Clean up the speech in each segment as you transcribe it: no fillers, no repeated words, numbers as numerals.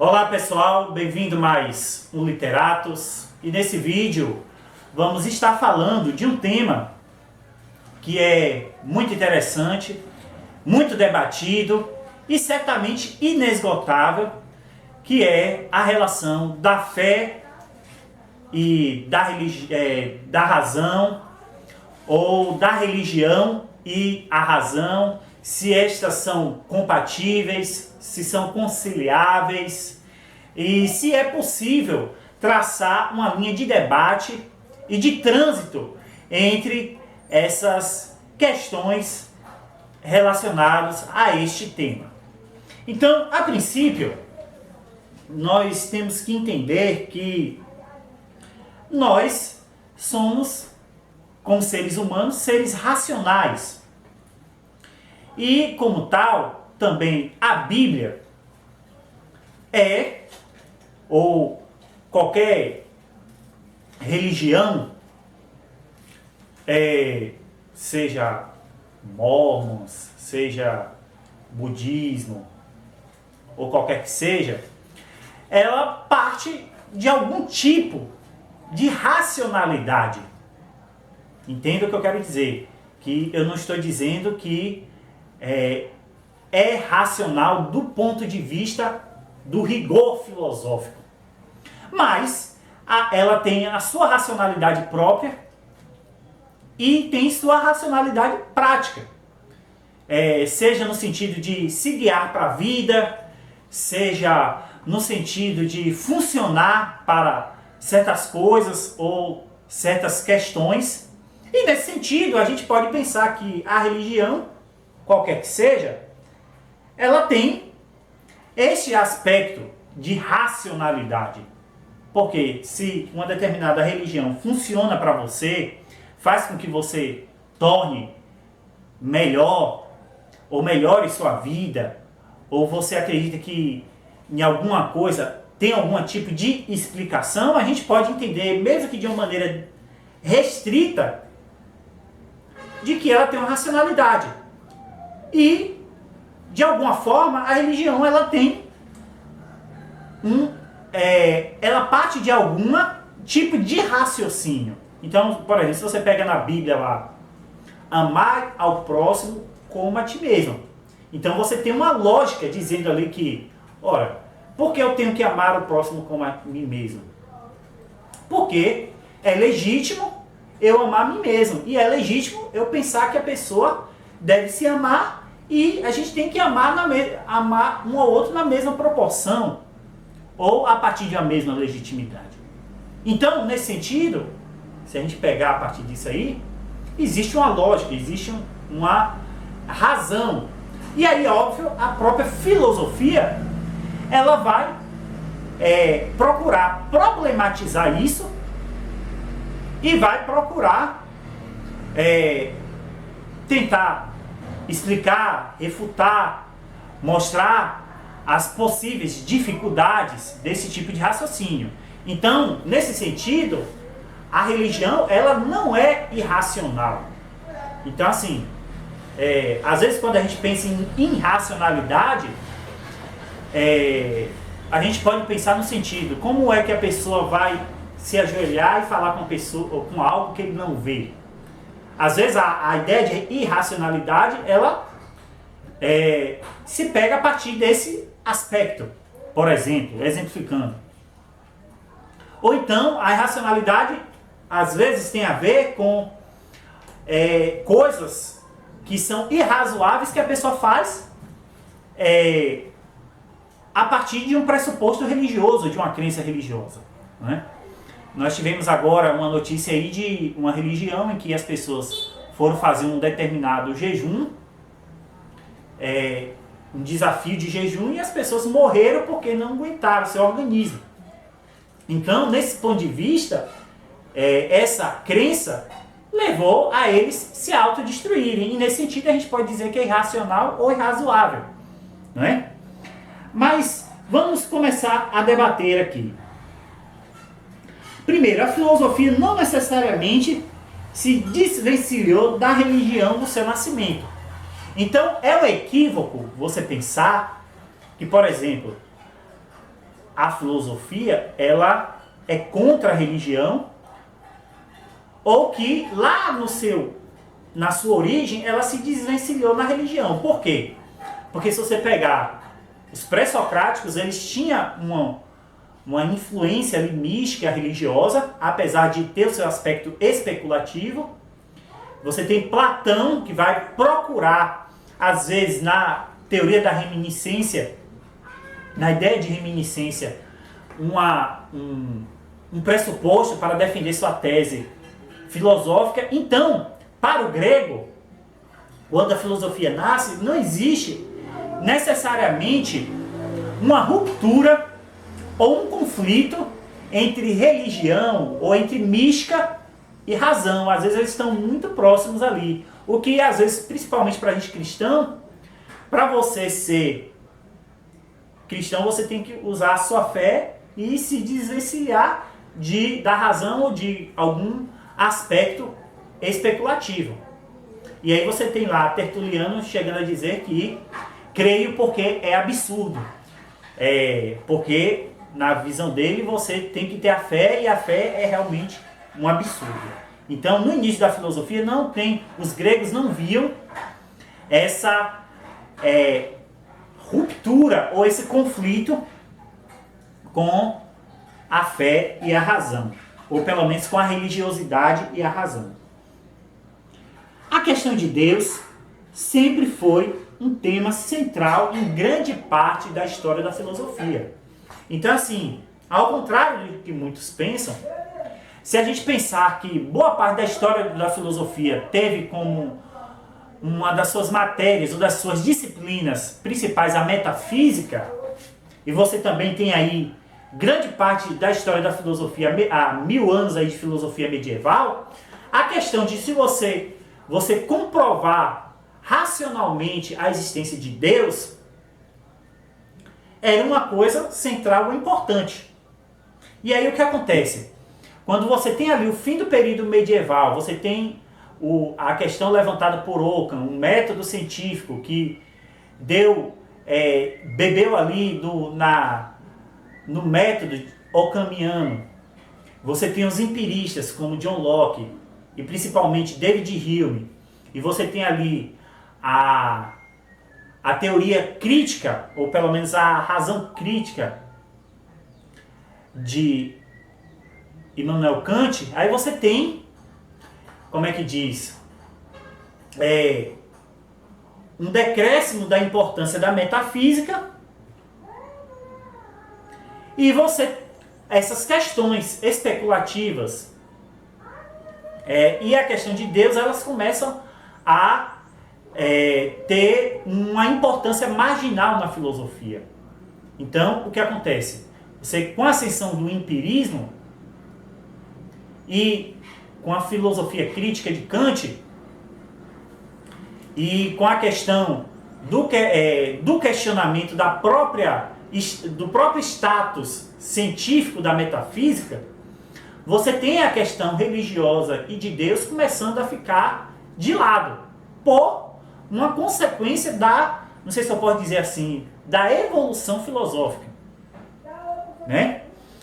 Olá pessoal, bem-vindo mais no Literatos, e nesse vídeo vamos estar falando de um tema que é muito interessante, muito debatido e certamente inesgotável, que é a relação da fé e da razão, ou da religião e a razão, se estas são compatíveis, se são conciliáveis e se é possível traçar uma linha de debate e de trânsito entre essas questões relacionadas a este tema. Então, a princípio, nós temos que entender que nós somos, como seres humanos, seres racionais. E, como tal, também a Bíblia ou qualquer religião, seja mormons, seja budismo, ou qualquer que seja, ela parte de algum tipo de racionalidade. Entenda o que eu quero dizer, que eu não estou dizendo que é racional do ponto de vista do rigor filosófico, mas ela tem a sua racionalidade própria e tem sua racionalidade prática, seja no sentido de se guiar para a vida, seja no sentido de funcionar para certas coisas ou certas questões. E nesse sentido, a gente pode pensar que a religião, qualquer que seja, ela tem este aspecto de racionalidade. Porque se uma determinada religião funciona para você, faz com que você torne melhor, ou melhore sua vida, ou você acredita que em alguma coisa tem algum tipo de explicação, a gente pode entender, mesmo que de uma maneira restrita, de que ela tem uma racionalidade. E, de alguma forma, a religião ela tem ela parte de algum tipo de raciocínio. Então, por exemplo, se você pega na Bíblia lá, amar ao próximo como a ti mesmo. Então você tem uma lógica dizendo ali que, ora, por que eu tenho que amar o próximo como a mim mesmo? Porque é legítimo eu amar a mim mesmo. E é legítimo eu pensar que a pessoa deve se amar e a gente tem que amar um ao outro na mesma proporção ou a partir de uma mesma legitimidade. Então, nesse sentido, se a gente pegar a partir disso aí, existe uma lógica, existe uma razão. E aí, óbvio, a própria filosofia, ela vai procurar problematizar isso e vai procurar tentar explicar, refutar, mostrar as possíveis dificuldades desse tipo de raciocínio. Então, nesse sentido, a religião ela não é irracional. Então, assim, às vezes quando a gente pensa em irracionalidade, a gente pode pensar no sentido, como é que a pessoa vai se ajoelhar e falar com a pessoa ou com algo que ele não vê? Às vezes a ideia de irracionalidade, ela se pega a partir desse aspecto. Por exemplo, exemplificando. Ou então, a irracionalidade, às vezes, tem a ver com coisas que são irrazoáveis que a pessoa faz a partir de um pressuposto religioso, de uma crença religiosa, né? Nós tivemos agora uma notícia aí de uma religião em que as pessoas foram fazer um determinado jejum, um desafio de jejum, e as pessoas morreram porque não aguentaram seu organismo. Então, nesse ponto de vista, essa crença levou a eles se autodestruírem. E nesse sentido a gente pode dizer que é irracional ou irrazoável, não é? Mas vamos começar a debater aqui. Primeiro, a filosofia não necessariamente se desvencilhou da religião no seu nascimento. Então é um equívoco você pensar que, por exemplo, a filosofia ela é contra a religião, ou que lá na sua origem ela se desvencilhou na religião. Por quê? Porque se você pegar os pré-socráticos, eles tinham uma influência ali mística, religiosa, apesar de ter o seu aspecto especulativo. Você tem Platão, que vai procurar, às vezes, na teoria da reminiscência, na ideia de reminiscência, um pressuposto para defender sua tese filosófica. Então, para o grego, quando a filosofia nasce, não existe necessariamente uma ruptura ou um conflito entre religião ou entre mística e razão. Às vezes eles estão muito próximos ali. O que às vezes, principalmente para a gente cristão, para você ser cristão, você tem que usar a sua fé e se desvencilhar da razão ou de algum aspecto especulativo. E aí você tem lá Tertuliano chegando a dizer que creio porque é absurdo. Porque na visão dele você tem que ter a fé, e a fé é realmente um absurdo. Então, no início da filosofia, os gregos não viam essa ruptura ou esse conflito com a fé e a razão, ou pelo menos com a religiosidade e a razão. A questão de Deus sempre foi um tema central em grande parte da história da filosofia. Então, assim, ao contrário do que muitos pensam, se a gente pensar que boa parte da história da filosofia teve como uma das suas matérias ou das suas disciplinas principais a metafísica, e você também tem aí grande parte da história da filosofia, há 1000 anos aí de filosofia medieval, a questão de se você comprovar racionalmente a existência de Deus era uma coisa central e importante. E aí o que acontece? Quando você tem ali o fim do período medieval, você tem a questão levantada por Ockham, um método científico que bebeu ali no método occamiano. Você tem os empiristas como John Locke e principalmente David Hume, e você tem ali a teoria crítica, ou pelo menos a razão crítica de Immanuel Kant. Aí você tem, como é que diz, um decréscimo da importância da metafísica, e essas questões especulativas e a questão de Deus, elas começam a ter uma importância marginal na filosofia. Então, o que acontece? Com a ascensão do empirismo e com a filosofia crítica de Kant, e com a questão do questionamento do próprio status científico da metafísica, você tem a questão religiosa e de Deus começando a ficar de lado, por uma consequência não sei se eu posso dizer assim, da evolução filosófica, né?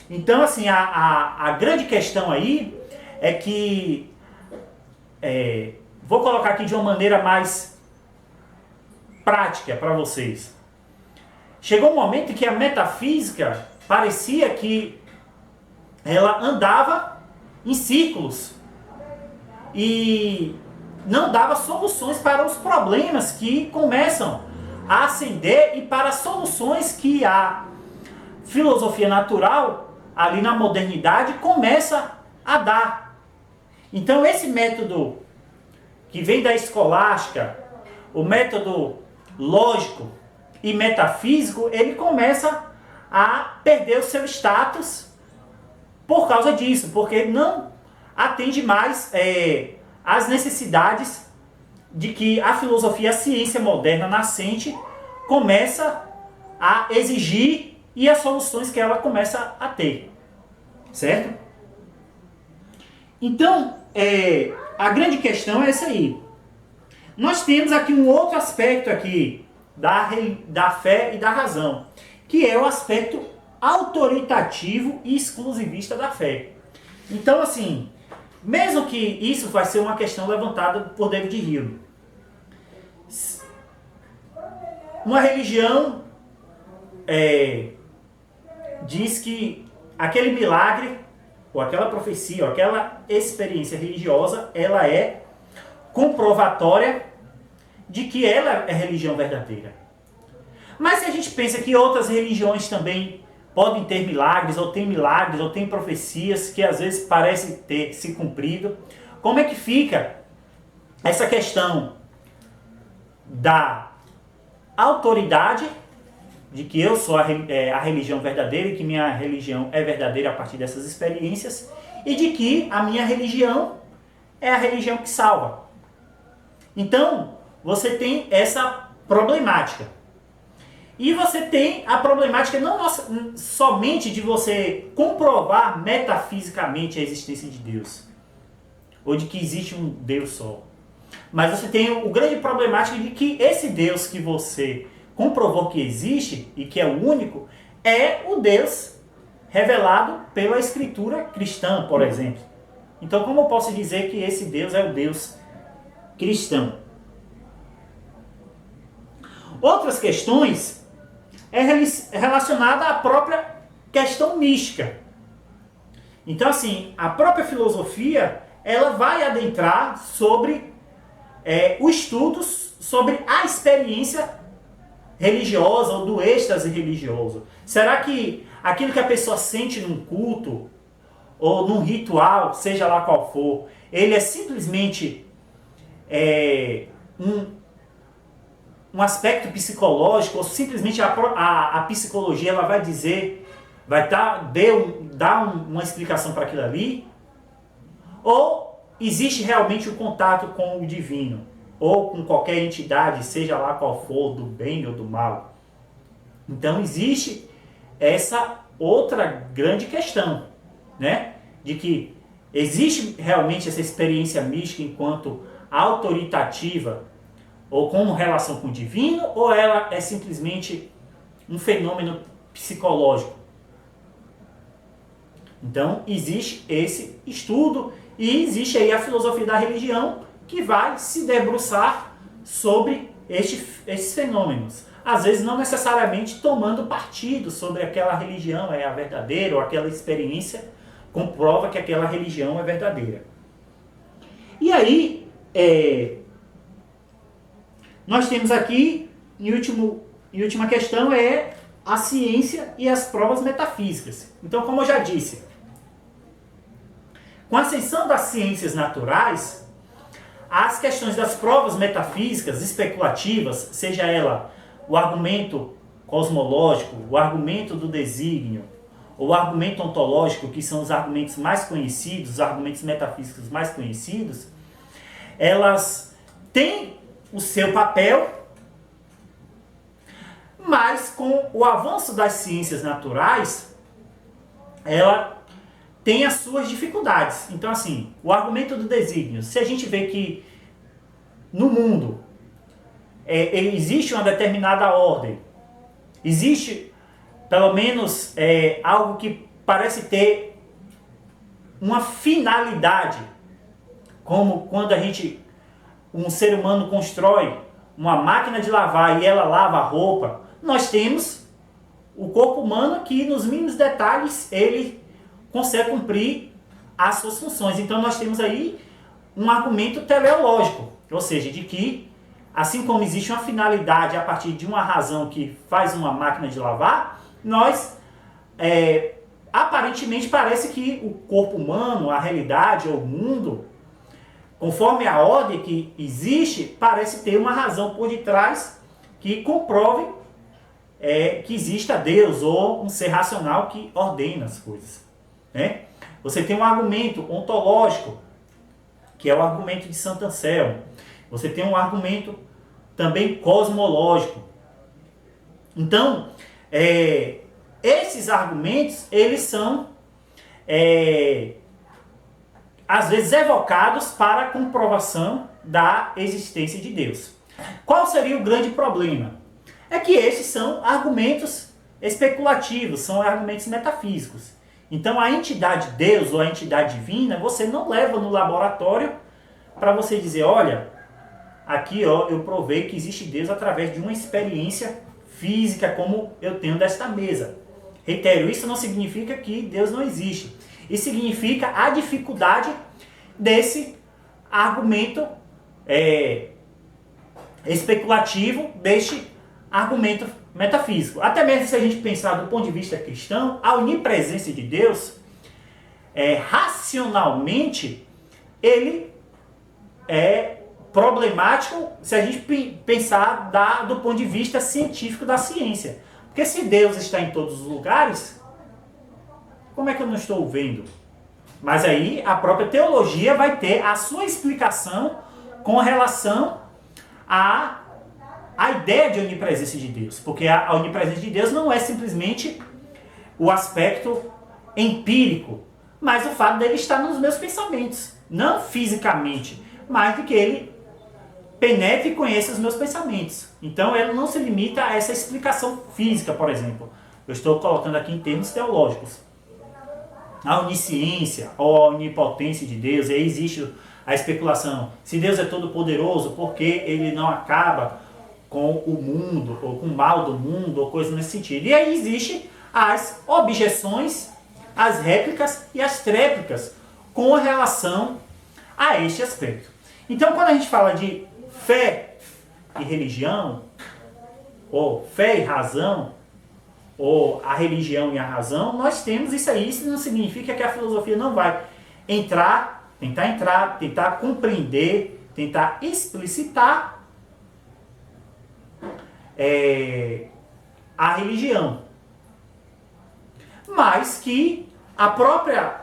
Então, assim, a grande questão aí é que, vou colocar aqui de uma maneira mais prática para vocês. Chegou um momento em que a metafísica parecia que ela andava em círculos e não dava soluções para os problemas que começam a ascender e para as soluções que a filosofia natural, ali na modernidade, começa a dar. Então, esse método que vem da escolástica, o método lógico e metafísico, ele começa a perder o seu status por causa disso, porque não atende mais às necessidades de que a filosofia, a ciência moderna nascente começa a exigir e as soluções que ela começa a ter, certo? Então, a grande questão é essa aí. Nós temos aqui um outro aspecto aqui da fé e da razão, que é o aspecto autoritativo e exclusivista da fé. Então, assim, mesmo que isso vai ser uma questão levantada por David Hume. Uma religião diz que aquele milagre, ou aquela profecia, ou aquela experiência religiosa, ela é comprovatória de que ela é religião verdadeira. Mas se a gente pensa que outras religiões também podem ter milagres, ou tem profecias que às vezes parecem ter se cumprido, como é que fica essa questão da autoridade, de que eu sou a religião verdadeira e que minha religião é verdadeira a partir dessas experiências, e de que a minha religião é a religião que salva? Então, você tem essa problemática. E você tem a problemática não somente de você comprovar metafisicamente a existência de Deus, ou de que existe um Deus só. Mas você tem o grande problemática de que esse Deus que você comprovou que existe e que é o único, é o Deus revelado pela Escritura cristã, por exemplo. Então, como eu posso dizer que esse Deus é o Deus cristão? Outras questões é relacionada à própria questão mística. Então, assim, a própria filosofia, ela vai adentrar sobre os estudos sobre a experiência religiosa ou do êxtase religioso. Será que aquilo que a pessoa sente num culto ou num ritual, seja lá qual for, ele é simplesmente um aspecto psicológico, ou simplesmente a psicologia ela vai dizer, vai dar uma explicação para aquilo ali? Ou existe realmente o contato com o divino, ou com qualquer entidade, seja lá qual for, do bem ou do mal? Então existe essa outra grande questão, né? De que existe realmente essa experiência mística enquanto autoritativa, ou com relação com o divino, ou ela é simplesmente um fenômeno psicológico? Então existe esse estudo e existe aí a filosofia da religião que vai se debruçar sobre esses fenômenos. Às vezes não necessariamente tomando partido sobre aquela religião é a verdadeira, ou aquela experiência comprova que aquela religião é verdadeira. E aí, nós temos aqui, em última questão, a ciência e as provas metafísicas. Então, como eu já disse, com a ascensão das ciências naturais, as questões das provas metafísicas especulativas, seja ela o argumento cosmológico, o argumento do desígnio, ou o argumento ontológico, que são os argumentos mais conhecidos, os argumentos metafísicos mais conhecidos, elas têm o seu papel, mas com o avanço das ciências naturais, ela tem as suas dificuldades. Então, assim, o argumento do desígnio, se a gente vê que no mundo existe uma determinada ordem, existe pelo menos algo que parece ter uma finalidade, como quando um ser humano constrói uma máquina de lavar e ela lava a roupa, nós temos o corpo humano que nos mínimos detalhes ele consegue cumprir as suas funções. Então nós temos aí um argumento teleológico, ou seja, de que assim como existe uma finalidade a partir de uma razão que faz uma máquina de lavar, nós aparentemente parece que o corpo humano, a realidade ou o mundo, conforme a ordem que existe, parece ter uma razão por detrás que comprove que exista Deus ou um ser racional que ordena as coisas. Né? Você tem um argumento ontológico, que é o argumento de Santo Anselmo. Você tem um argumento também cosmológico. Então, esses argumentos, eles são às vezes evocados para a comprovação da existência de Deus. Qual seria o grande problema? É que esses são argumentos especulativos, são argumentos metafísicos. Então a entidade Deus ou a entidade divina, você não leva no laboratório para você dizer, olha, aqui ó, eu provei que existe Deus através de uma experiência física como eu tenho desta mesa. Reitero, isso não significa que Deus não existe. Isso significa a dificuldade desse argumento especulativo, deste argumento metafísico. Até mesmo se a gente pensar do ponto de vista cristão, a onipresença de Deus, racionalmente, ele é problemático se a gente pensar do ponto de vista científico da ciência. Porque se Deus está em todos os lugares, como é que eu não estou vendo? Mas aí a própria teologia vai ter a sua explicação com relação à ideia de onipresença de Deus. Porque a onipresença de Deus não é simplesmente o aspecto empírico, mas o fato dele estar nos meus pensamentos. Não fisicamente, mas de que ele penetre e conheça os meus pensamentos. Então ele não se limita a essa explicação física, por exemplo. Eu estou colocando aqui em termos teológicos. A onisciência ou a onipotência de Deus, aí existe a especulação. Se Deus é todo poderoso, por que ele não acaba com o mundo, ou com o mal do mundo, ou coisa nesse sentido? E aí existe as objeções, as réplicas e as tréplicas com relação a este aspecto. Então quando a gente fala de fé e religião, ou fé e razão, ou a religião e a razão, nós temos isso aí. Isso não significa que a filosofia não vai tentar compreender, tentar explicitar a religião. Mas que a própria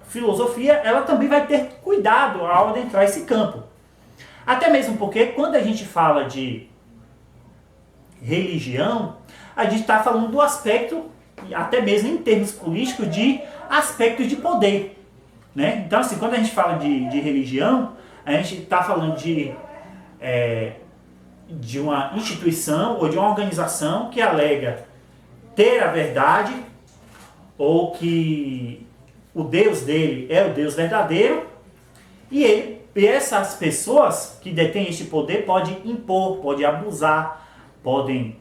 filosofia, ela também vai ter cuidado ao adentrar esse campo. Até mesmo porque quando a gente fala de religião, a gente está falando do aspecto, até mesmo em termos políticos, de aspectos de poder. Né? Então, assim, quando a gente fala de religião, a gente está falando de uma instituição ou de uma organização que alega ter a verdade, ou que o Deus dele é o Deus verdadeiro, e essas pessoas que detêm este poder podem impor, podem abusar, podem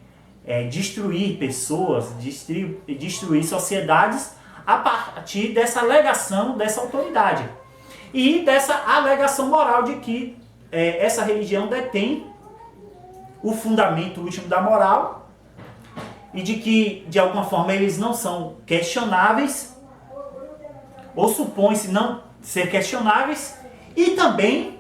destruir pessoas, destruir sociedades a partir dessa alegação dessa autoridade. E dessa alegação moral de que essa religião detém o fundamento último da moral e de que, de alguma forma, eles não são questionáveis ou supõe-se não ser questionáveis, e também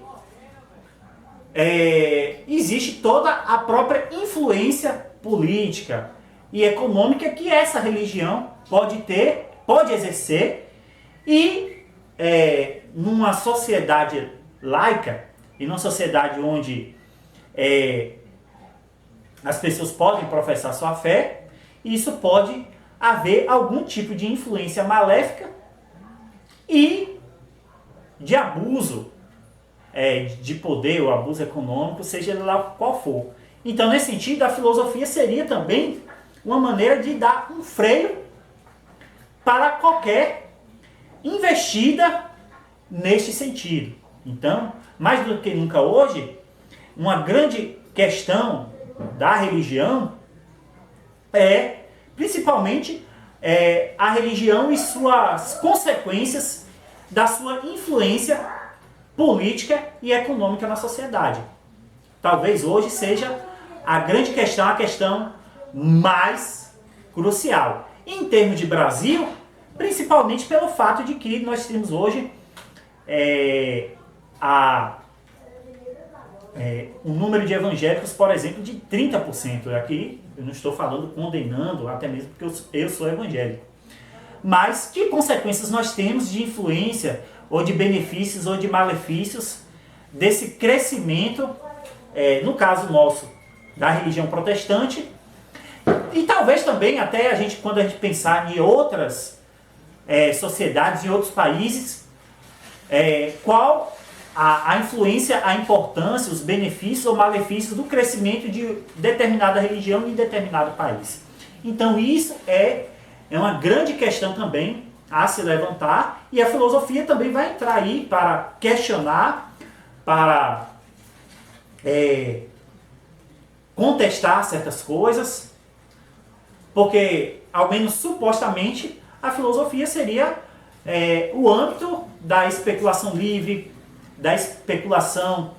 existe toda a própria influência política e econômica que essa religião pode exercer, e numa sociedade laica e numa sociedade onde as pessoas podem professar sua fé, isso pode haver algum tipo de influência maléfica e de abuso de poder, ou abuso econômico, seja lá qual for. Então, nesse sentido, a filosofia seria também uma maneira de dar um freio para qualquer investida neste sentido. Então, mais do que nunca hoje, uma grande questão da religião principalmente a religião e suas consequências da sua influência política e econômica na sociedade. Talvez hoje seja a grande questão, a questão mais crucial. Em termos de Brasil, principalmente pelo fato de que nós temos hoje um número de evangélicos, por exemplo, de 30%. Aqui eu não estou falando condenando, até mesmo porque eu sou evangélico. Mas que consequências nós temos de influência, ou de benefícios, ou de malefícios desse crescimento, no caso nosso, da religião protestante, e talvez também até quando a gente pensar em outras sociedades, em outros países, qual a influência, a importância, os benefícios ou malefícios do crescimento de determinada religião em determinado país. Então isso é uma grande questão também a se levantar, e a filosofia também vai entrar aí para questionar, para contestar certas coisas, porque, ao menos supostamente, a filosofia seria o âmbito da especulação livre, da especulação,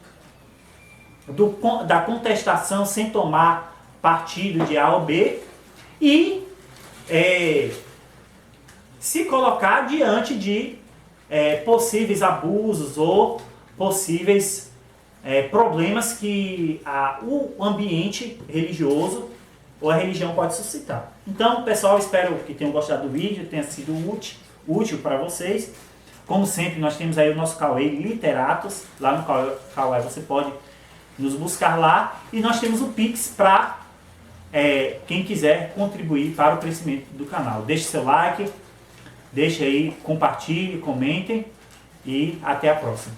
da contestação sem tomar partido de A ou B, e se colocar diante de possíveis abusos ou possíveis problemas que o ambiente religioso ou a religião pode suscitar. Então, pessoal, espero que tenham gostado do vídeo, tenha sido útil para vocês. Como sempre, nós temos aí o nosso Cauê Literatos, lá no Cauê você pode nos buscar lá, e nós temos o Pix para quem quiser contribuir para o crescimento do canal. Deixe seu like, deixe aí, compartilhe, comentem, e até a próxima.